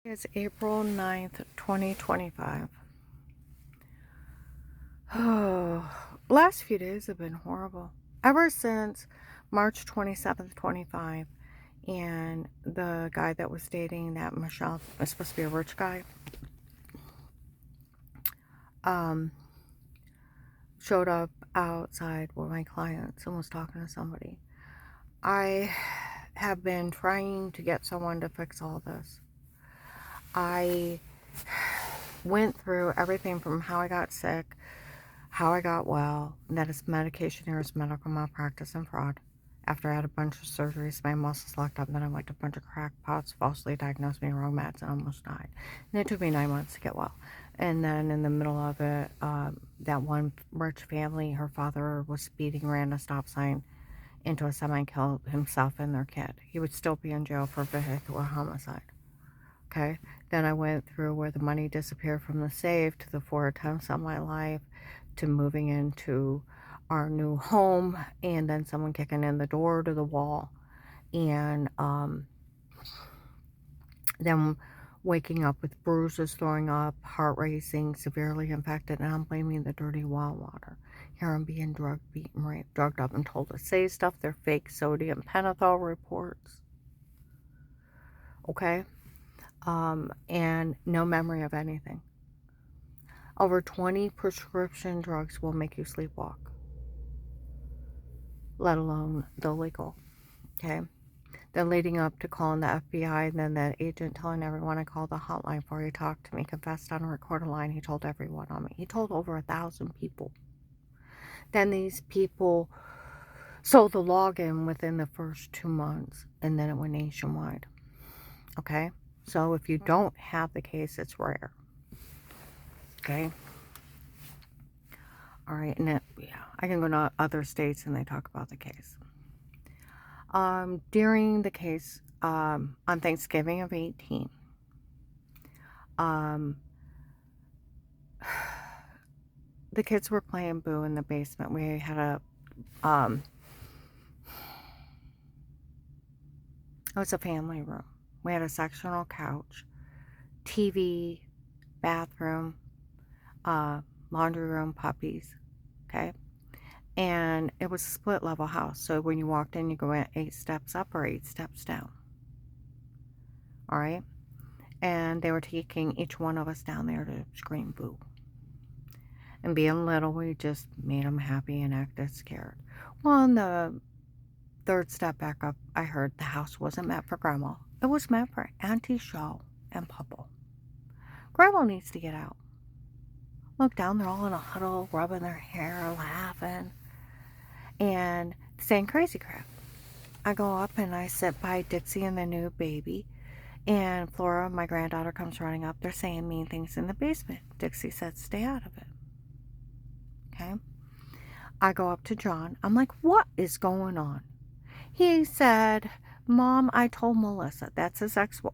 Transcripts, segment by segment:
It's April 9th, 2025. Oh, last few days have been horrible. Ever since March 27th, 25, and the guy that was dating that Michelle was supposed to be a rich guy, um, showed up outside with my clients and was talking to somebody. I have been trying to get someone to fix all this. I went through everything from how I got sick, how I got well, that is medication errors, medical malpractice, and fraud. After I had a bunch of surgeries, my muscles locked up, and then I went to a bunch of crackpots, falsely diagnosed me wrong meds, and almost died. And it took me 9 months to get well. And then in the middle of it, that one rich family, her father was speeding, ran a stop sign into a semi, killed himself and their kid. He would still be in jail for vehicular homicide. Okay, then I went through where the money disappeared from the safe, to the 4 attempts on my life, to moving into our new home, and then someone kicking in the door to the wall, and then waking up with bruises, throwing up, heart racing, severely infected, and I'm blaming the dirty well water. Here I'm being drugged, beaten, raped, drugged up, and told to say stuff. They're fake sodium pentothal reports. Okay? And no memory of anything. Over 20 prescription drugs will make you sleepwalk, let alone the legal. Okay? Then leading up to calling the FBI, and then that agent telling everyone, I called the hotline before he talked to me, confessed on a recorded line. He told everyone on me. He told over 1,000 people. Then these people sold the login within the first 2 months, and then it went nationwide. Okay? So if you don't have the case, it's rare. Okay? All right, and I can go to other states and they talk about the case. During the case, on Thanksgiving of 18, the kids were playing boo in the basement. We had it was a family room. We had a sectional couch, TV, bathroom, laundry room, puppies, okay? And it was a split level house. So when you walked in, you go 8 steps up or 8 steps down. All right? And they were taking each one of us down there to scream boo. And being little, we just made them happy and acted scared. Well, on the 3rd step back up, I heard the house wasn't meant for Grandma. It was meant for Auntie Shaw and Papa. Grandma needs to get out. Look down, they're all in a huddle, rubbing their hair, laughing, and saying crazy crap. I go up and I sit by Dixie and the new baby, and Flora, my granddaughter, comes running up. They're saying mean things in the basement. Dixie said, stay out of it. Okay? I go up to John. I'm like, what is going on? He said, Mom, I told Melissa, that's his ex-wife,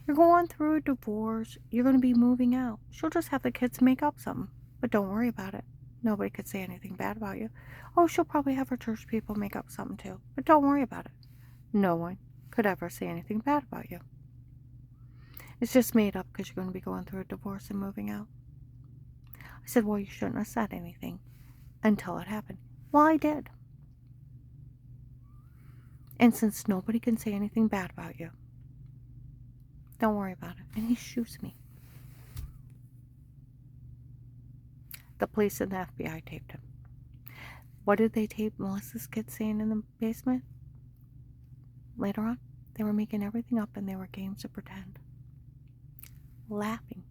you're going through a divorce. You're going to be moving out. She'll just have the kids make up something. But don't worry about it. Nobody could say anything bad about you. Oh, she'll probably have her church people make up something too. But don't worry about it. No one could ever say anything bad about you. It's just made up because you're going to be going through a divorce and moving out. I said, well, you shouldn't have said anything until it happened. Well, I did. And since nobody can say anything bad about you, don't worry about it. And he shoots me. The police and the FBI taped him. What did they tape Melissa's kids saying in the basement? Later on, they were making everything up and they were games of pretend. Laughing.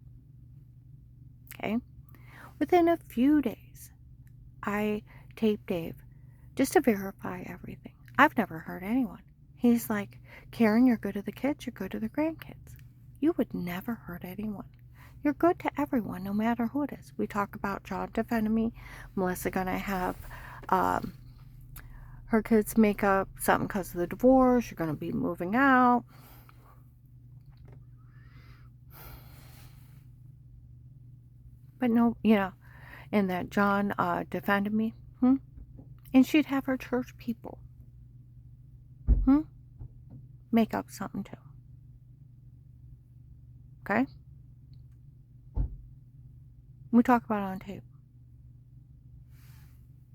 Okay? Within a few days, I taped Dave just to verify everything. I've never hurt anyone. He's like, Karen, you're good to the kids, you're good to the grandkids. You would never hurt anyone. You're good to everyone, no matter who it is. We talk about John defending me, Melissa gonna have her kids make up something because of the divorce, you're gonna be moving out. But no, and that John defended me, and she'd have her church people make up something too. Okay? We talk about it on tape.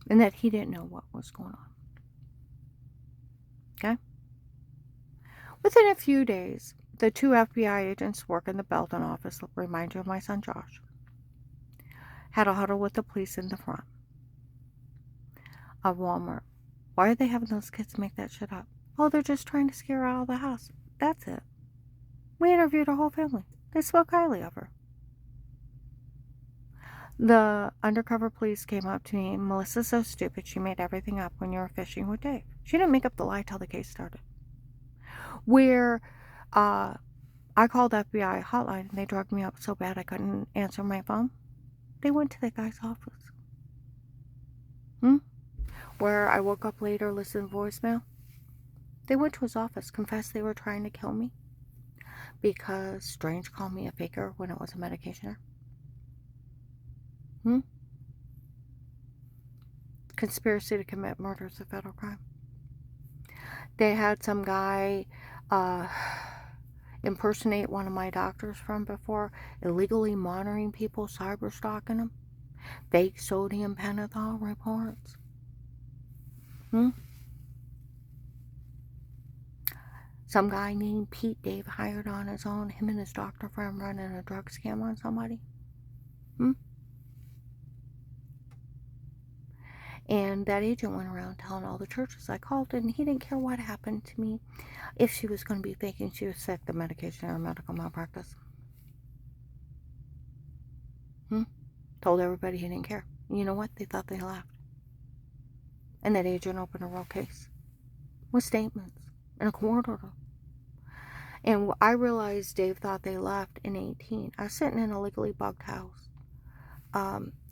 And that he didn't know what was going on. Okay? Within a few days, the 2 FBI agents working the Belton office, remind you of my son Josh, had a huddle with the police in the front of Walmart. Why are they having those kids make that shit up? Oh, they're just trying to scare her out of the house. That's it. We interviewed her whole family. They spoke highly of her. The undercover police came up to me. Melissa's so stupid, she made everything up when you were fishing with Dave. She didn't make up the lie till the case started. Where I called FBI hotline and they drugged me up so bad I couldn't answer my phone. They went to the guy's office. Where I woke up later, listened to voicemail. They went to his office, confessed they were trying to kill me because Strange called me a faker when it was a medication error. Conspiracy to commit murder is a federal crime. They had some guy impersonate one of my doctors from before, illegally monitoring people, cyber stalking them, fake sodium pentothal reports. Some guy named Pete Dave hired on his own, him and his doctor friend running a drug scam on somebody. And that agent went around telling all the churches I called, and he didn't care what happened to me. If she was going to be faking she was sick, the medication or medical malpractice. Told everybody he didn't care. You know what? They thought they laughed. And that agent opened a real case with statements and a court order. And I realized Dave thought they left in 18. I was sitting in a legally bugged house.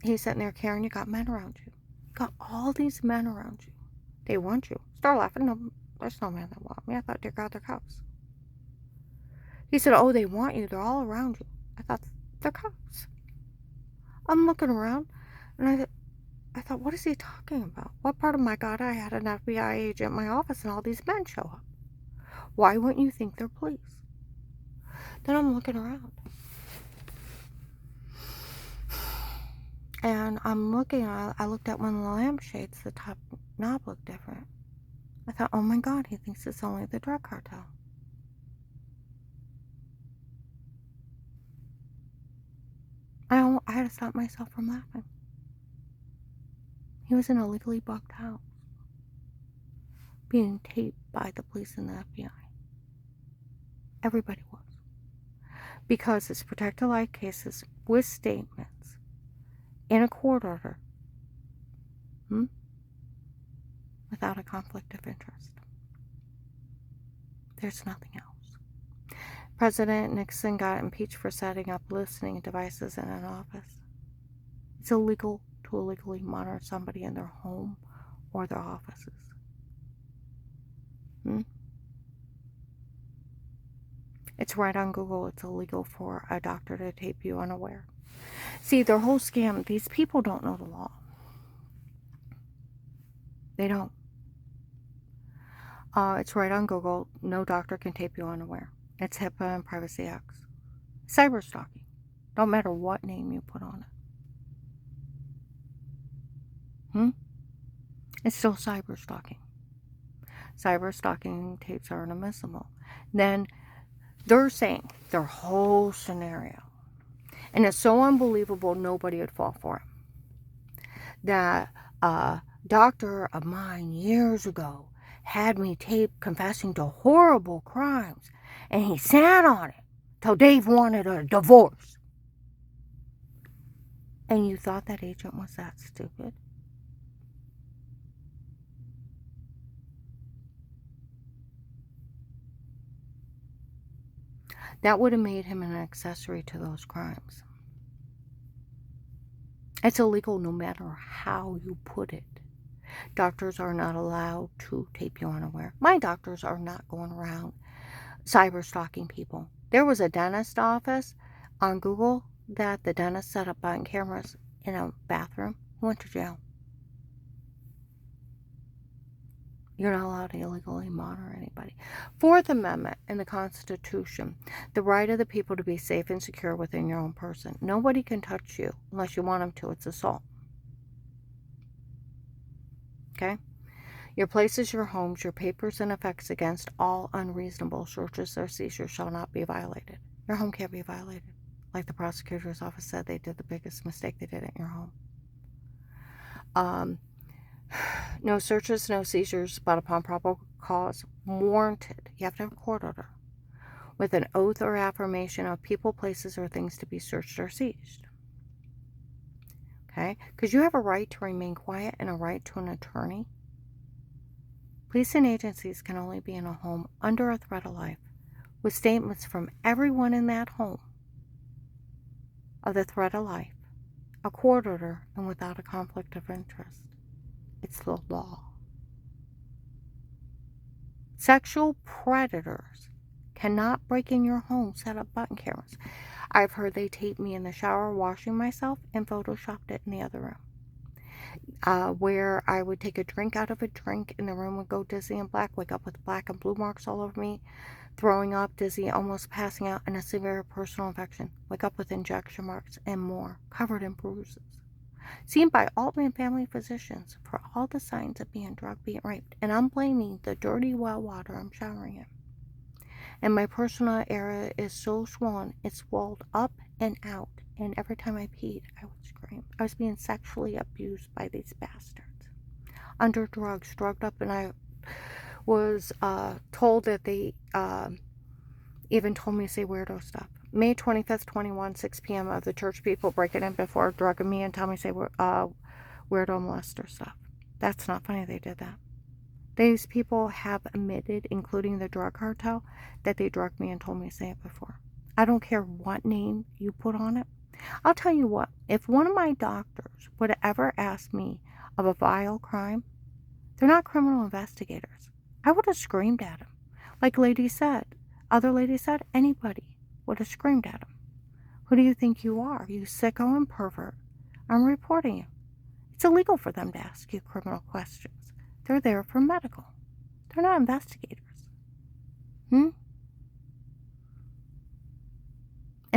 He's sitting there, Karen, you got men around you. Got all these men around you. They want you. Start laughing. No, there's no man that want me. I thought they got their cops. He said, oh, they want you. They're all around you. I thought, they're cops. I'm looking around, and I thought, what is he talking about? What part of my God I had an FBI agent in my office and all these men show up? Why wouldn't you think they're police? Then I'm looking around. And I'm looking, I looked at one of the lampshades, the top knob looked different. I thought, oh my God, he thinks it's only the drug cartel. I had to stop myself from laughing. He was in a legally bugged house, being taped by the police and the FBI. Everybody was. Because it's protected life cases with statements in a court order without a conflict of interest. There's nothing else. President Nixon got impeached for setting up listening devices in an office. It's illegal to illegally monitor somebody in their home or their offices. It's right on Google. It's illegal for a doctor to tape you unaware. See, their whole scam, these people don't know the law. They don't. It's right on Google. No doctor can tape you unaware. It's HIPAA and Privacy Act. Cyber stalking. Don't matter what name you put on it. It's still cyber stalking. Cyber stalking tapes are inadmissible. Then they're saying their whole scenario, and it's so unbelievable nobody would fall for it, that a doctor of mine years ago had me taped confessing to horrible crimes, and he sat on it till Dave wanted a divorce. And you thought that agent was that stupid? That would have made him an accessory to those crimes. It's illegal no matter how you put it. Doctors are not allowed to tape you unaware. My doctors are not going around cyber stalking people. There was a dentist office on Google that the dentist set up on cameras in a bathroom. He went to jail. You're not allowed to illegally monitor anybody. Fourth Amendment in the Constitution, the right of the people to be safe and secure within your own person. Nobody can touch you unless you want them to. It's assault. Okay? Your places, your homes, your papers, and effects against all unreasonable searches or seizures shall not be violated. Your home can't be violated. Like the prosecutor's office said, they did the biggest mistake they did at your home. No searches, no seizures, but upon probable cause warranted. You have to have a court order with an oath or affirmation of people, places, or things to be searched or seized. Okay? Because you have a right to remain quiet and a right to an attorney. Police and agencies can only be in a home under a threat of life with statements from everyone in that home of the threat of life, a court order, and without a conflict of interest. It's the law. Sexual predators cannot break in your home, set up button cameras. I've heard they taped me in the shower washing myself and photoshopped it in the other room. Where I would take a drink out of a drink and the room would go dizzy and black, wake up with black and blue marks all over me, throwing up, dizzy, almost passing out, and a severe personal infection. Wake up with injection marks and more, covered in bruises. Seen by Altman family physicians for all the signs of being drugged, being raped. And I'm blaming the dirty well water I'm showering in. And my personal area is so swollen, it's swelled up and out. And every time I peed, I would scream. I was being sexually abused by these bastards. Under drugs, drugged up, and I was told that they even told me to say weirdo stuff. May 25th, 21, 6 p.m. of the church people breaking in before drugging me and telling me to say weirdo molester stuff. That's not funny they did that. These people have admitted, including the drug cartel, that they drugged me and told me to say it before. I don't care what name you put on it. I'll tell you what, if one of my doctors would ever ask me of a vile crime, they're not criminal investigators. I would have screamed at him. Like other lady said, anybody would have screamed at him. Who do you think you are, you sicko and pervert? I'm reporting you. It's illegal for them to ask you criminal questions. They're there for medical. They're not investigators. And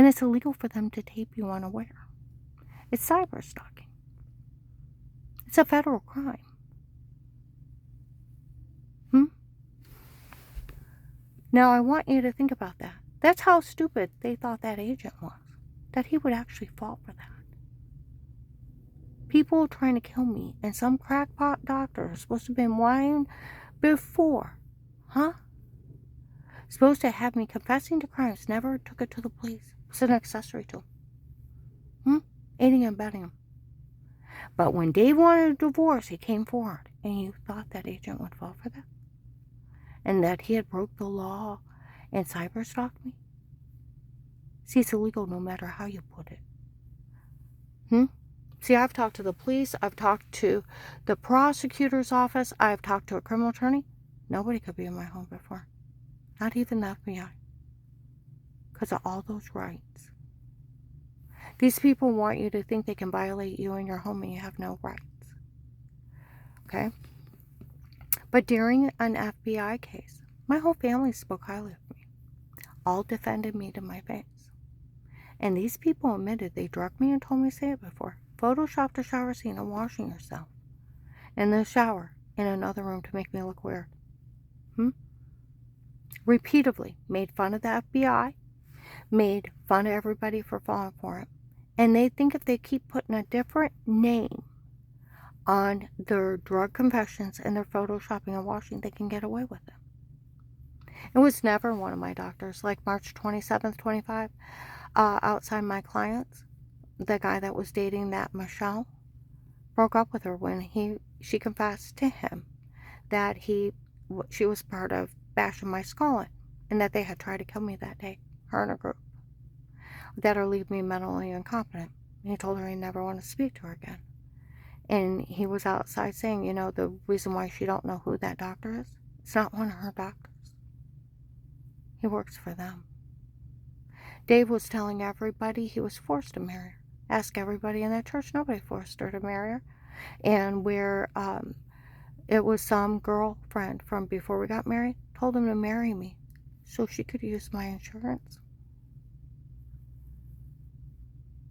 it's illegal for them to tape you unaware. It's cyber stalking. It's a federal crime. Now, I want you to think about that. That's how stupid they thought that agent was, that he would actually fall for that. People trying to kill me, and some crackpot doctor is supposed to have been lying before, supposed to have me confessing to crimes, never took it to the police. It's an accessory to him. Aiding and abetting him. But when Dave wanted a divorce, he came forward, and you thought that agent would fall for that? And that he had broke the law and cyber stalked me? See, it's illegal no matter how you put it. See, I've talked to the police, I've talked to the prosecutor's office, I've talked to a criminal attorney. Nobody could be in my home before. Not even the FBI. Because of all those rights. These people want you to think they can violate you in your home and you have no rights. Okay? But during an FBI case, my whole family spoke highly of me. All defended me to my face. And these people admitted they drugged me and told me to say it before. Photoshopped a shower scene of washing yourself in the shower in another room to make me look weird. Repeatedly made fun of the FBI, made fun of everybody for falling for it. And they think if they keep putting a different name on their drug confessions and their photoshopping and washing, they can get away with it. It was never one of my doctors. Like March 27th, 25, outside my clients, the guy that was dating that Michelle broke up with her when she confessed to him that she was part of bashing my skull in, and that they had tried to kill me that day, her and her group, that or leave me mentally incompetent. And he told her he never wanted to speak to her again. And he was outside saying, the reason why she don't know who that doctor is, it's not one of her doctors. He works for them. Dave was telling everybody he was forced to marry her. Ask everybody in that church, nobody forced her to marry her. And where It was some girlfriend from before we got married, told him to marry me so she could use my insurance.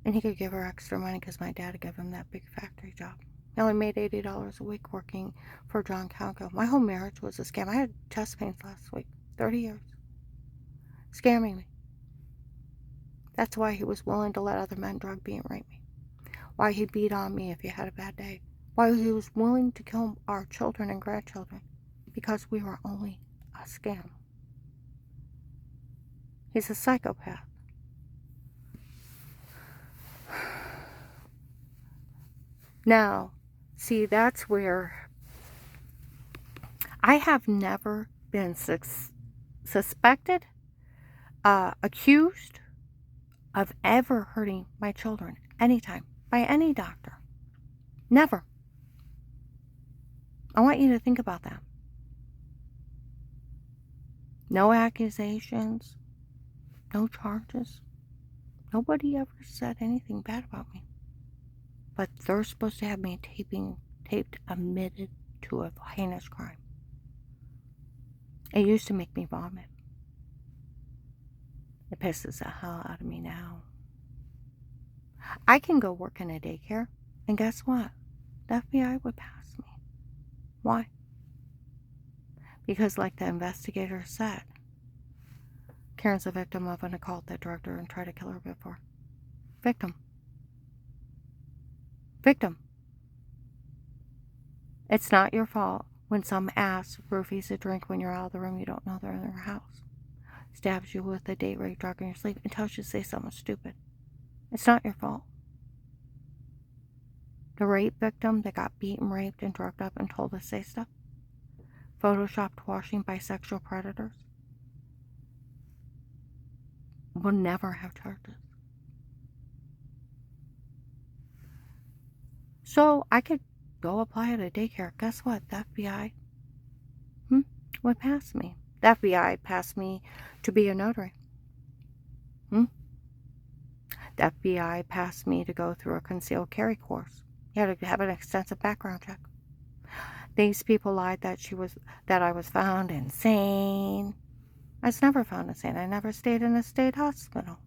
And he could give her extra money because my dad had given him that big factory job. He only made $80 a week working for John Calco. My whole marriage was a scam. I had chest pains last week. 30 years. Scamming me. That's why he was willing to let other men drug me and rape me. Why he beat on me if he had a bad day. Why he was willing to kill our children and grandchildren. Because we were only a scam. He's a psychopath. Now, see, that's where I have never been suspected, accused of ever hurting my children anytime by any doctor. Never. I want you to think about that. No accusations, no charges. Nobody ever said anything bad about me. But they're supposed to have me taped admitted to a heinous crime. It used to make me vomit. It pisses the hell out of me now. I can go work in a daycare, and guess what? The FBI would pass me. Why? Because like the investigator said, Karen's a victim of an occult that drugged her and tried to kill her before. Victim. It's not your fault when some ass roofies a drink when you're out of the room, you don't know they're in their house, stabs you with a date rape drug in your sleep, and tells you to say something stupid. It's not your fault. The rape victim that got beaten, raped, and drugged up and told to say stuff, photoshopped washing by sexual predators, will never have charges. So I could go apply at a daycare. Guess what? The FBI would pass me. The FBI passed me to be a notary. The FBI passed me to go through a concealed carry course. You had to have an extensive background check. These people lied that I was found insane. I was never found insane. I never stayed in a state hospital.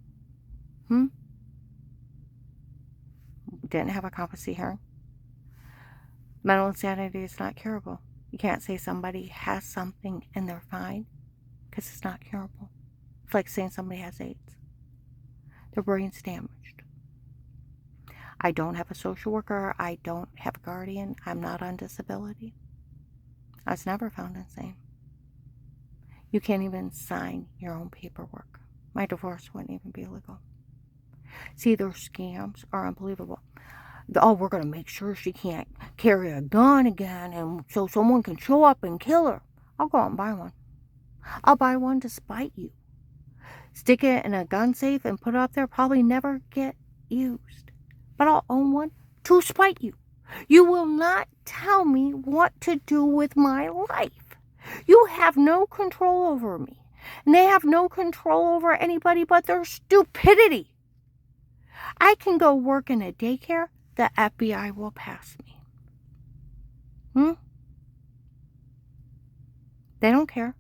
Didn't have a competency hearing. Mental insanity is not curable. You can't say somebody has something and they're fine because it's not curable. It's like saying somebody has AIDS. Their brain's damaged. I don't have a social worker. I don't have a guardian. I'm not on disability. I was never found insane. You can't even sign your own paperwork. My divorce wouldn't even be legal. See, their scams are unbelievable. Oh, we're going to make sure she can't carry a gun again and so someone can show up and kill her. I'll go out and buy one. I'll buy one to spite you. Stick it in a gun safe and put it up there. Probably never get used. But I'll own one to spite you. You will not tell me what to do with my life. You have no control over me. And they have no control over anybody but their stupidity. I can go work in a daycare. The FBI will pass me. They don't care.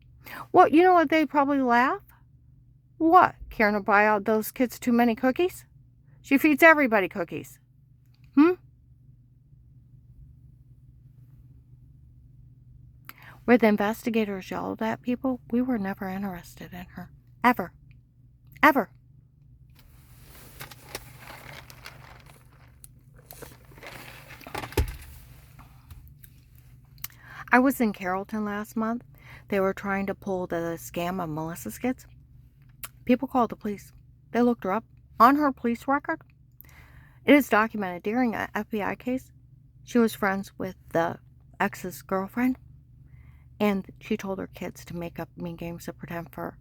Well, you know what? They probably laugh. What? Karen will buy out those kids too many cookies? She feeds everybody cookies. Where the investigators yelled at people, we were never interested in her. Ever. Ever. I was in Carrollton last month. They were trying to pull the scam of Melissa's kids. People called the police. They looked her up on her police record. It is documented during an FBI case. She was friends with the ex's girlfriend, and she told her kids to make up mean games to pretend for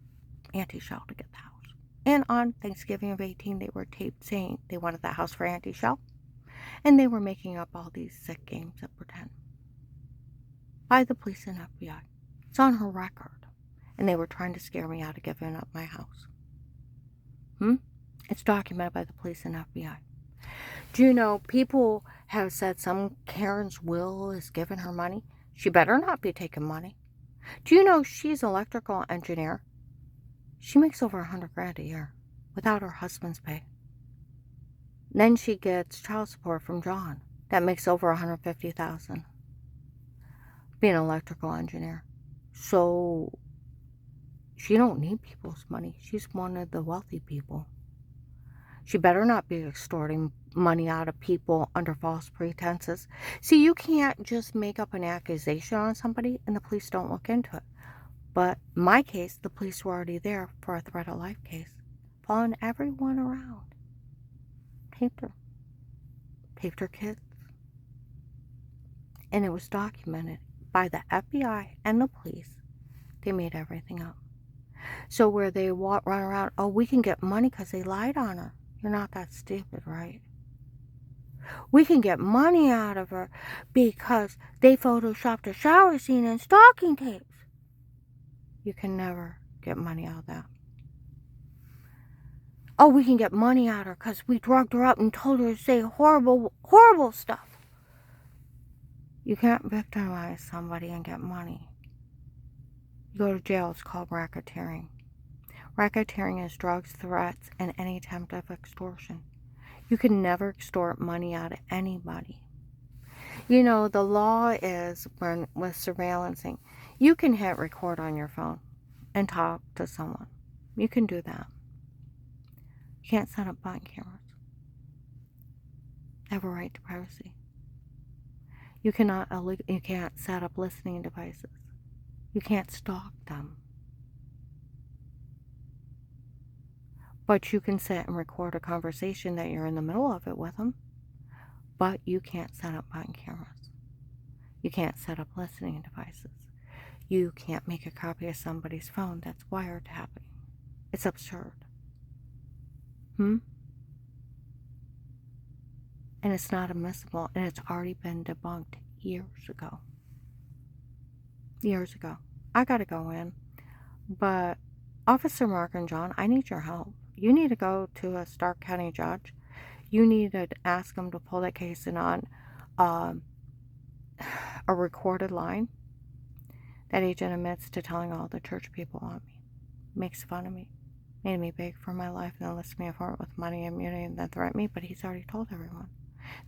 Auntie Shell to get the house. And on Thanksgiving of 18, they were taped saying they wanted the house for Auntie Shell, and they were making up all these sick games of pretend. By the police and FBI. It's on her record. And they were trying to scare me out of giving up my house. It's documented by the police and FBI. Do you know, people have said some Karen's will is giving her money. She better not be taking money. Do you know she's an electrical engineer? She makes over 100 grand a year without her husband's pay. Then she gets child support from John. That makes over 150,000. Being an electrical engineer. So she don't need people's money. She's one of the wealthy people. She better not be extorting money out of people under false pretenses. See, you can't just make up an accusation on somebody and the police don't look into it. But in my case, the police were already there for a threat of life case, following everyone around. Taped her kids. And it was documented by the FBI and the police. They made everything up. So where they run around, oh, we can get money because they lied on her. You're not that stupid, right? We can get money out of her because they photoshopped a shower scene and stocking tapes. You can never get money out of that. Oh, we can get money out of her because we drugged her up and told her to say horrible, horrible stuff. You can't victimize somebody and get money. You go to jail, it's called racketeering. Racketeering is drugs, threats, and any attempt of extortion. You can never extort money out of anybody. You know, the law is, when with surveillancing, you can hit record on your phone and talk to someone. You can do that. You can't set up body cameras. You have a right to privacy. You can't set up listening devices. You can't stalk them. But you can sit and record a conversation that you're in the middle of it with them. But you can't set up body cameras. You can't set up listening devices. You can't make a copy of somebody's phone that's wiretapping. It's absurd. And it's not admissible, and it's already been debunked years ago. Years ago. I gotta go in. But Officer Mark and John, I need your help. You need to go to a Stark County judge. You need to ask them to pull that case in on a recorded line. That agent admits to telling all the church people on me. Makes fun of me. Made me beg for my life and then lists me for it with money and immunity and then threatened me, but he's already told everyone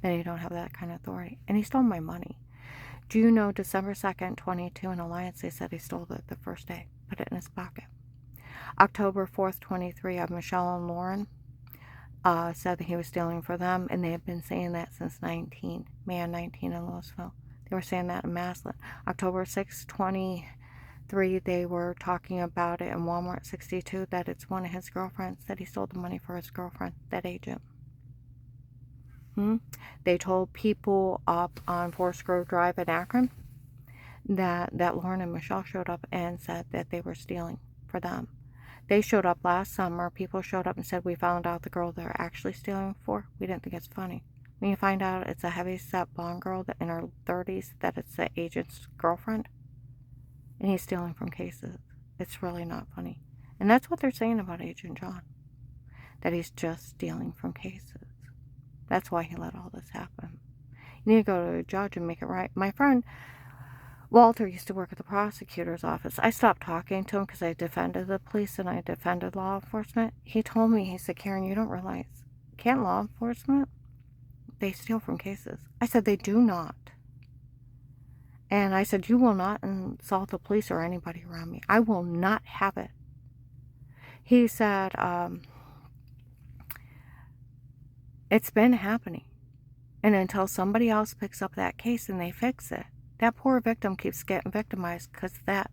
that he don't have that kind of authority. And he stole my money. Do you know December 2nd, 22 in Alliance, they said he stole it the first day. Put it in his pocket. October 4th, 23, Michelle and Lauren said that he was stealing for them, and they have been saying that since May of 19 in Louisville. They were saying that in Maslin. October 6th, 23, they were talking about it in Walmart 62, that it's one of his girlfriends, that he stole the money for his girlfriend, that agent. They told people up on Forest Grove Drive in Akron that Lauren and Michelle showed up and said that they were stealing for them. They showed up last summer. People showed up and said, we found out the girl they're actually stealing for. We didn't think it's funny. When you find out it's a heavy-set blonde girl that in her 30s, that it's the agent's girlfriend, and he's stealing from cases, it's really not funny. And that's what they're saying about Agent John, that he's just stealing from cases. That's why he let all this happen. You need to go to a judge and make it right. My friend Walter used to work at the prosecutor's office. I stopped talking to him because I defended the police and I defended law enforcement. He told me, he said, Karen, you don't realize, can't law enforcement, they steal from cases. I said, they do not. And I said, you will not insult the police or anybody around me. I will not have it. He said, it's been happening. And until somebody else picks up that case and they fix it, that poor victim keeps getting victimized because that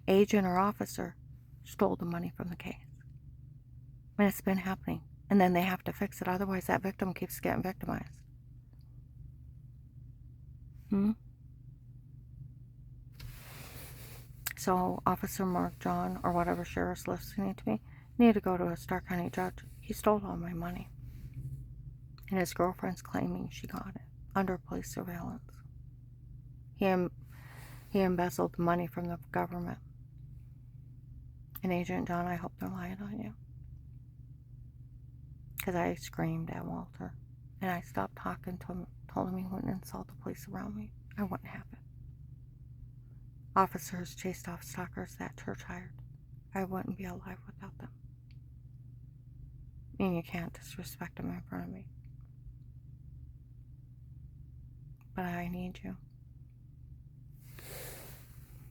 agent or officer stole the money from the case. And it's been happening. And then they have to fix it. Otherwise, that victim keeps getting victimized. So, Officer Mark John, or whatever sheriff's listening to me, need to go to a Stark County judge. He stole all my money. And his girlfriend's claiming she got it under police surveillance. He embezzled the money from the government. And Agent John, I hope they're lying on you. Because I screamed at Walter. And I stopped talking to him, told him he wouldn't insult the police around me. I wouldn't have it. Officers chased off stalkers that church hired. I wouldn't be alive without them. And you can't disrespect them in front of me. But I need you.